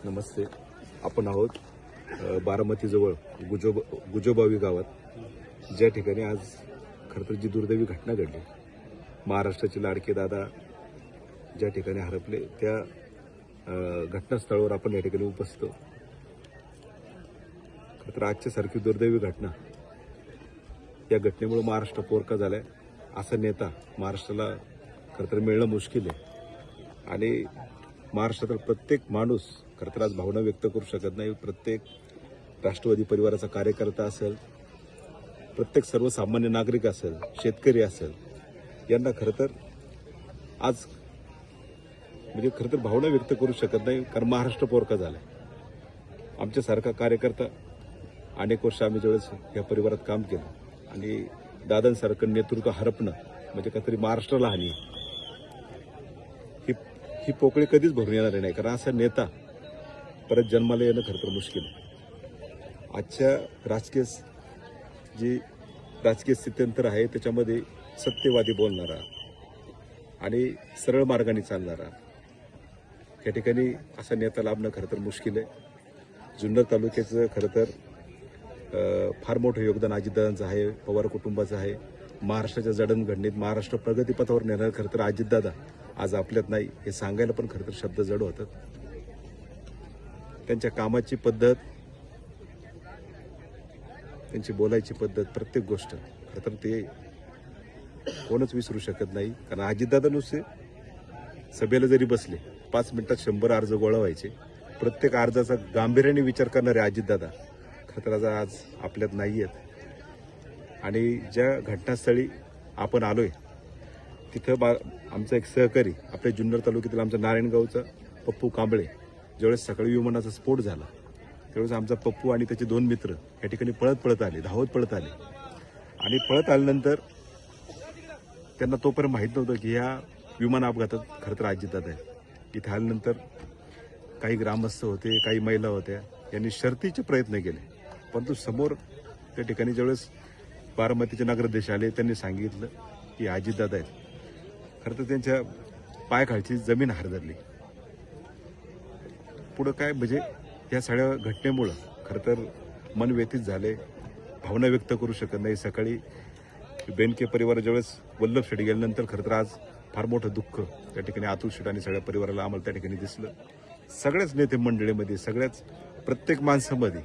नमस्ते. आपण आहोत बारामतीजवळ गुजोबावी गावात, ज्या ठिकाणी आज खरं तर जी दुर्दैवी घटना घडली, महाराष्ट्राचे लाडके दादा ज्या ठिकाणी हरपले, त्या घटनास्थळावर आपण या ठिकाणी उपस्थित आहोत. खरं तर आजच्यासारखी दुर्दैवी घटना, या घटनेमुळे महाराष्ट्र पोरका झालाय. असा नेता महाराष्ट्राला खरं तर मिळणं मुश्किल आहे. आणि महाराष्ट्रातील प्रत्येक माणूस खरं तर आज भावना व्यक्त करू शकत नाही. प्रत्येक राष्ट्रवादी परिवाराचा कार्यकर्ता असेल, प्रत्येक सर्वसामान्य नागरिक असेल, शेतकरी असेल, यांना खरं तर आज म्हणजे खरं तर भावना व्यक्त करू शकत नाही, कारण महाराष्ट्र पोरका झाला. आमच्यासारखा कार्यकर्ता अनेक वर्ष आम्ही ज्यावेळेस या परिवारात काम केलं आणि दादांसारखं नेतृत्व हरपणं म्हणजे काहीतरी महाराष्ट्राला हानी आहे. ही पोकळी कधीच भरून येणार नाही, कारण असा नेता परत जन्माला येणं खरं तर मुश्किल आहे. आजच्या राजकीय स्थित्यंतर आहे, त्याच्यामध्ये सत्यवादी बोलणारा आणि सरळ मार्गाने चालणारा या ठिकाणी असा नेता लाभणं खरं तर मुश्किल आहे. जुन्नर तालुक्याचं खरं तर फार मोठं योगदान अजितदादांचं आहे, पवार कुटुंबाचं आहे. महाराष्ट्राच्या जडणघडणीत महाराष्ट्र प्रगतीपथावर नेणार खरं तर अजितदादा आज आपल्यात नाही, हे सांगायला पण खरं तर शब्द जड होतात. त्यांच्या कामाची पद्धत, त्यांची बोलायची पद्धत, प्रत्येक गोष्ट खरं तर ते कोणच विसरू शकत नाही. कारण अजितदादा नुसते सभेला जरी बसले 5 मिनिटात 100 अर्ज गोळा व्हायचे. प्रत्येक अर्जाचा गांभीर्याने विचार करणारे अजितदादा खरं तर आज आपल्यात नाही आहेत. आणि ज्या घटनास्थळी आपण आलोय तिथं आमचा एक सहकारी, आपल्या जुन्नर तालुक्यातील आमचा नारायणगावचा पप्पू कांबळे, ज्यावेळेस सकाळी विमानाचा स्फोट झाला त्यावेळेस आमचा पप्पू आणि त्याचे 2 मित्र या ठिकाणी पळत आले, धावत पळत आले. आणि पळत आल्यानंतर त्यांना तोपर्यंत माहीत नव्हतं की ह्या विमान अपघातात खरं तर अजितदादा आहे. इथे आल्यानंतर काही ग्रामस्थ होते, काही महिला होत्या, यांनी शर्थीचे प्रयत्न केले, परंतु समोर त्या ठिकाणी ज्यावेळेस बारामतीचे नगराध्यक्ष आले, त्यांनी सांगितलं की अजितदादा आहेत. खरं तर त्यांच्या पायाखालची जमीन हारधरली. पुढं काय म्हणजे या सगळ्या घटनेमुळं खरं तर मन व्यथित झाले, भावना व्यक्त करू शकत नाही. सकाळी बेनके परिवार ज्यावेळेस वल्लभ शेठ गेल्यानंतर खरं तर आज फार मोठं दुःख त्या ठिकाणी अतुल शेठ आणि सगळ्या परिवाराला आम्हाला त्या ठिकाणी दिसलं. सगळ्याच नेते मंडळीमध्ये, सगळ्याच प्रत्येक माणसामध्ये,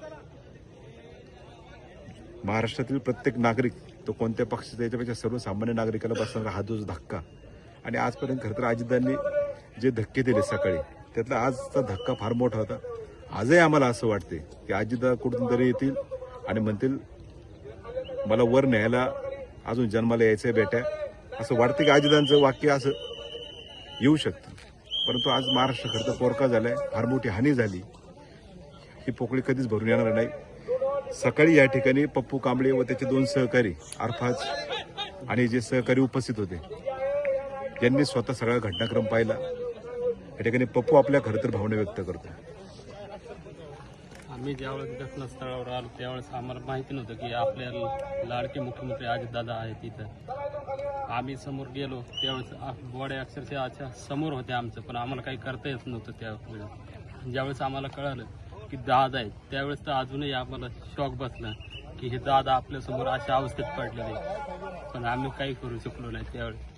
महाराष्ट्रातील प्रत्येक नागरिक तो कोणत्या पक्षाचा, याच्यापेक्षा सर्वसामान्य नागरिकाला बसणारा हा जो धक्का. आणि आजपर्यंत खरं तर अजितदादांनी जे धक्के दिले सकाळी, त्यातला आजचा धक्का फार मोठा होता. आजही आम्हाला असं वाटते की अजितदादा कुठून तरी येतील आणि म्हणतील मला वर न्यायला अजून जन्माला यायचंय बेट्या. असं वाटतं की अजितदादांचं वाक्य असं येऊ शकतं. परंतु आज महाराष्ट्र खरं तर पोरका झालाय, फार मोठी हानी झाली. ही पोकळी कधीच भरून येणार नाही. सकाळी या ठिकाणी पप्पू कांबळे व त्याचे 2 सहकारी अरफाज आणि जे सहकारी उपस्थित होते, यांनी स्वतः सगळा घटनाक्रम पाहिला. या ठिकाणी पप्पू आपल्या खरं तर भावना व्यक्त करतो. आम्ही ज्यावेळेस घटनास्थळावर आलो त्यावेळेस आम्हाला माहिती नव्हतं की आपल्या लाडके मुख्यमंत्री अजितदादा आहेत तिथं. आम्ही समोर गेलो त्यावेळेस गोड्या अक्षरशः समोर होते आमचं, पण आम्हाला काही करता येत नव्हतं. त्यावेळेस ज्यावेळेस आम्हाला कळालं की दादा आहेत, त्यावेळेस तर अजूनही आम्हाला शॉक बसला की हे दादा आपल्यासमोर अशा अवस्थेत पडलेले, पण आम्ही काही करू शकलो नाही त्यावेळेस.